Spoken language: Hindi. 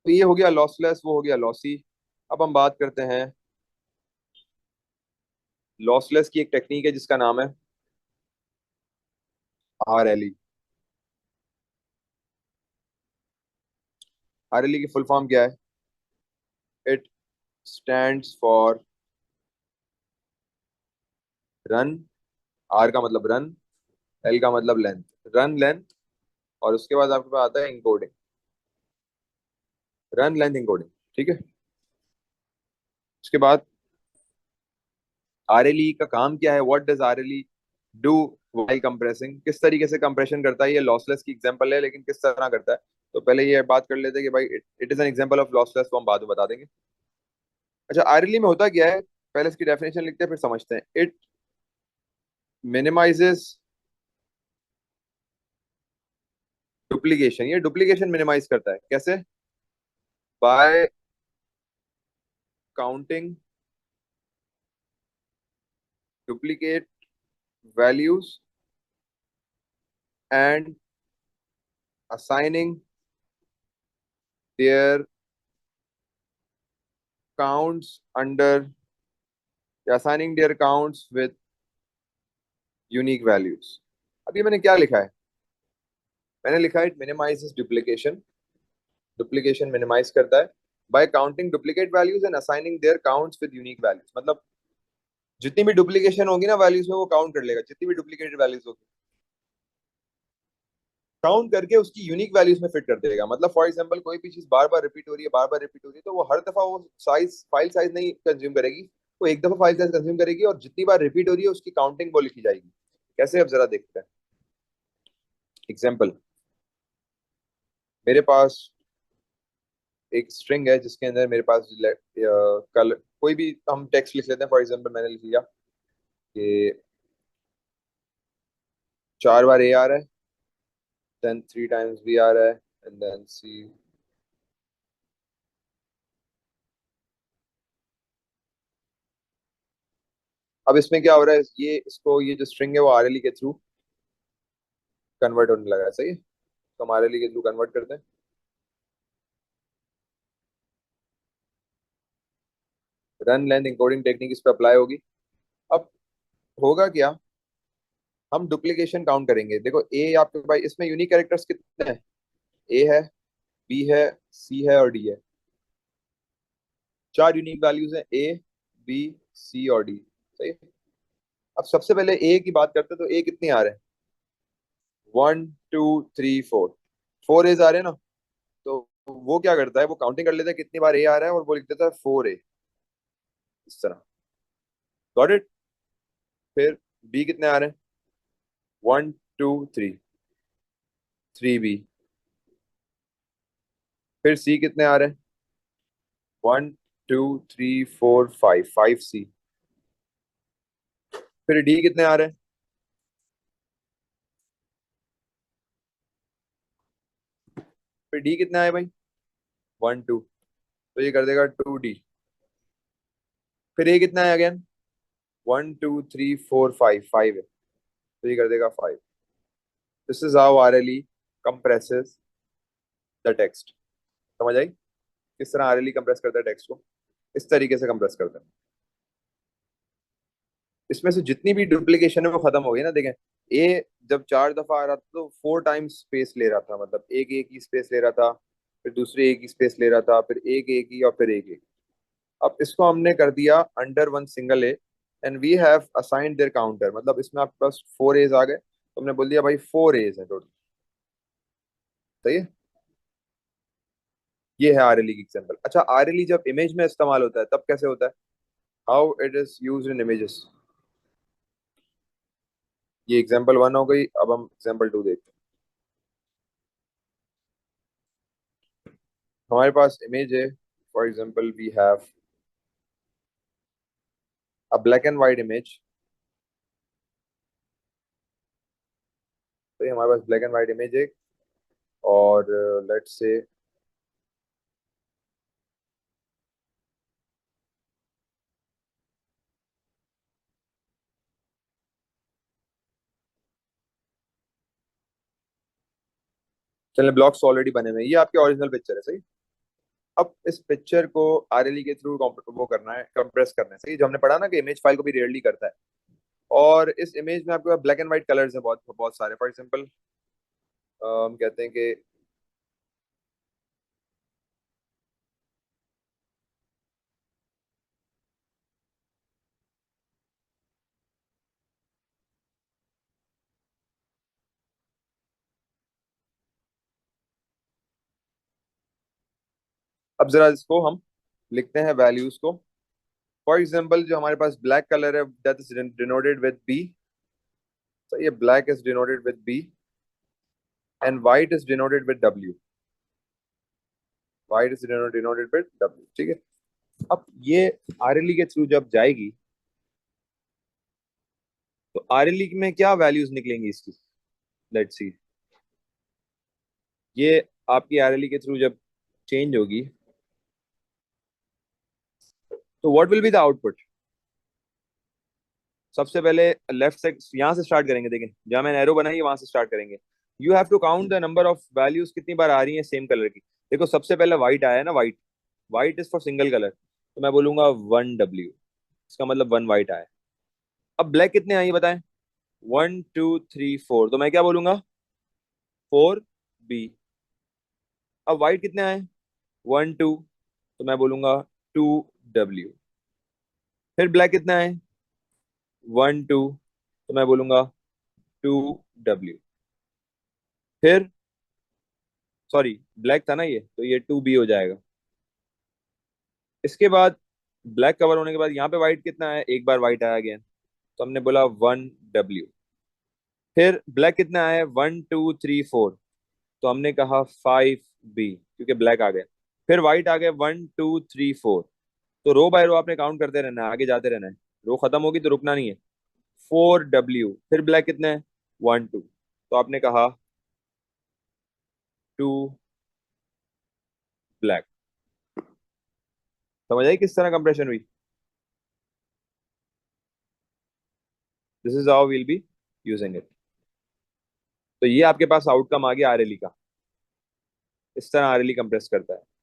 ये हो गया लॉसलेस, वो हो गया लॉसी। अब हम बात करते हैं लॉसलेस की एक टेक्निक है जिसका नाम है RLE। RLE की फुल फॉर्म क्या है? It stands for run. R का मतलब रन, L का मतलब लेंथ, रन लेंथ। और उसके बाद आपके पास आता है इंकोडिंग, रन लेंथ इंकोडिंग। ठीक है। उसके बाद RLE का काम क्या है? What does RLE do while compressing? किस तरीके से कंप्रेशन करता है? ये लॉसलेस की एग्जांपल है, लेकिन किस तरह करता है? तो पहले ये बात कर लेते हैं कि भाई it is an example of lossless, तो हम बाद में बता देंगे। अच्छा, RLE में होता क्या है? पहले इसकी डेफिनेशन लिखते हैं फिर समझते हैं। It minimises duplication. ये डुप्लीकेशन मिनिमाइज करता है कैसे? Bye counting duplicate values and assigning their counts under assigning their counts with unique values। अब ये मैंने क्या लिखा है? मैंने लिखा है it minimises duplication. Duplication minimise करता है by counting duplicate values and assigning their counts with unique values. मतलब जितनी भी डुप्लीकेशन होगी ना वैल्यूज में, वो काउंट कर लेगा। जितनी भी डुप्लीकेटेड वैल्यूज होगी काउंट करके उसकी यूनिक वैल्यूज में फिट कर देगा। मतलब फॉर एग्जांपल कोई भी चीज बार बार रिपीट हो रही है, बार बार रिपीट हो रही है, तो वो हर दफा वो साइज फाइल साइज नहीं कंज्यूम करेगी। वो एक दफा फाइल साइज कंज्यूम करेगी और जितनी बार रिपीट हो रही है उसकी काउंटिंग वो लिखी जाएगी। कैसे? अब जरा देखते हैं एग्जाम्पल। मेरे पास एक स्ट्रिंग है जिसके अंदर मेरे पास कल कोई भी हम टेक्स्ट लिख लेते हैं। फॉर एग्जांपल मैंने लिख लिया कि 4 बार A आ रहा है, देन 3 टाइम्स B आ रहा है, एंड देन C। अब इसमें क्या हो रहा है? ये इसको ये जो स्ट्रिंग है वो RLE के थ्रू कन्वर्ट होने लगा है। सही है, तो हम RLE के थ्रू कन्वर्ट करते हैं। रन लेंथ इंकोडिंग टेक्निक इस पे अप्लाई होगी। अब होगा क्या? हम डुप्लीकेशन काउंट करेंगे। देखो ए आपके पास इसमें यूनिक कैरेक्टर्स कितने हैं? ए है, बी है, सी है और डी है। 4 यूनिक वैल्यूज हैं, ए, बी, सी और डी। सही है। अब सबसे पहले ए की बात करते हैं, तो ए कितने आ रहे हैं? 1 2 3 4। 4 A's आ रहे हैं ना। तो वो क्या करता है? वो काउंटिंग कर लेता है कितनी बार ए आ रहा है और वो लिख देता है 4A। इस तरह। Got it? फिर बी कितने आ रहे हैं? 1 2 3 3B। फिर सी कितने आ रहे हैं? 1 2 3 4 5 5C। फिर डी कितने आ रहे हैं? फिर डी कितने आए भाई? 1 2। तो ये कर देगा 2D। फिर ए कितना है अगेन? 1 2 3 4 5 5 है, तो ये कर देगा 5। This is how RLE compresses the text. समझ आई किस तरह RLE कंप्रेस करता है टेक्स्ट को? इस तरीके से कंप्रेस करता है। इसमें से जितनी भी डुप्लीकेशन है वो खत्म हो गई ना। देखें, ए जब 4 दफा आ रहा था तो 4 टाइम्स स्पेस ले रहा था। मतलब एक एक ही स्पेस ले रहा था, फिर दूसरे एक ही स्पेस ले रहा था, फिर एक एक ही और फिर एक एक। अब इसको हमने कर दिया under one single A, and we have assigned their counter. मतलब इसमें आपके पास 4 A's आ गए, तो हमने बोल दिया भाई 4 A's है टोटल। सही है। ये है RLE की एग्जांपल। अच्छा, RLE जब इमेज में इस्तेमाल होता है तब कैसे होता है? How it is used in images. ये एग्जांपल 1 हो गई। अब हम एग्जांपल 2 देखते हैं। हमारे पास इमेज है। For example we have a black and white image. तो ये हमारे पास ब्लैक एंड व्हाइट इमेज है। और लेट्स से चलिए, ब्लॉक्स ऑलरेडी बने हुए हैं। ये आपके ओरिजिनल पिक्चर है। सही। अब इस पिक्चर को आरएलई के थ्रू वो करना है, कंप्रेस करना है, सही जो हमने पढ़ा ना कि इमेज फाइल को भी रेयरली करता है। और इस इमेज में आपके पास ब्लैक एंड व्हाइट कलर्स हैं बहुत बहुत सारे। फॉर एग्जांपल हम कहते हैं कि अब जरा इसको हम लिखते हैं वैल्यूज को। फॉर एग्जांपल जो हमारे पास ब्लैक कलर है that is denoted with B. तो ये black is denoted with B and white is denoted with W. White is denoted with W, ठीक है। अब ये आरएलई के थ्रू जब जाएगी तो आरएलई में क्या वैल्यूज निकलेंगी इसकी, लेट्स सी। ये आपकी आरएलई के थ्रू जब चेंज होगी तो what will be the output. सबसे पहले लेफ्ट से यहाँ से स्टार्ट करेंगे, देखें जहां मैंने एरो बनाई है वहां से स्टार्ट करेंगे। You have to count the number of values कितनी बार आ रही है सेम कलर की। देखो सबसे पहले व्हाइट आया है ना, white, white is for single colour, तो मैं बोलूंगा 1W, इसका मतलब 1 व्हाइट आया। अब ब्लैक कितने आई बताएं, 1 2 3 4, तो मैं क्या बोलूंगा 4B। अब व्हाइट कितने आए, 1 2, तो मैं बोलूंगा 2W। फिर ब्लैक कितने आए, 1 2, तो मैं बोलूंगा 2W। फिर सॉरी ब्लैक था ना ये, तो ये 2B हो जाएगा। इसके बाद ब्लैक कवर होने के बाद यहाँ पे व्हाइट कितना है, एक बार व्हाइट आया अगेन, तो हमने बोला 1W। फिर ब्लैक कितना है, 1 2 3 4, तो हमने कहा 5B, क्योंकि ब्लैक आ गया। फिर व्हाइट आ गया 1 2 3 4, तो रो बाय रो आपने काउंट करते रहना है, आगे जाते रहना है। रो खत्म होगी तो रुकना नहीं है। 4W। फिर ब्लैक कितने हैं, 1 2, तो आपने कहा 2 ब्लैक। समझ आई किस तरह कंप्रेशन हुई। This is how we'll be using it. तो ये आपके पास आउटकम आ गया आरएलई का। इस तरह आरएलई कंप्रेस करता है।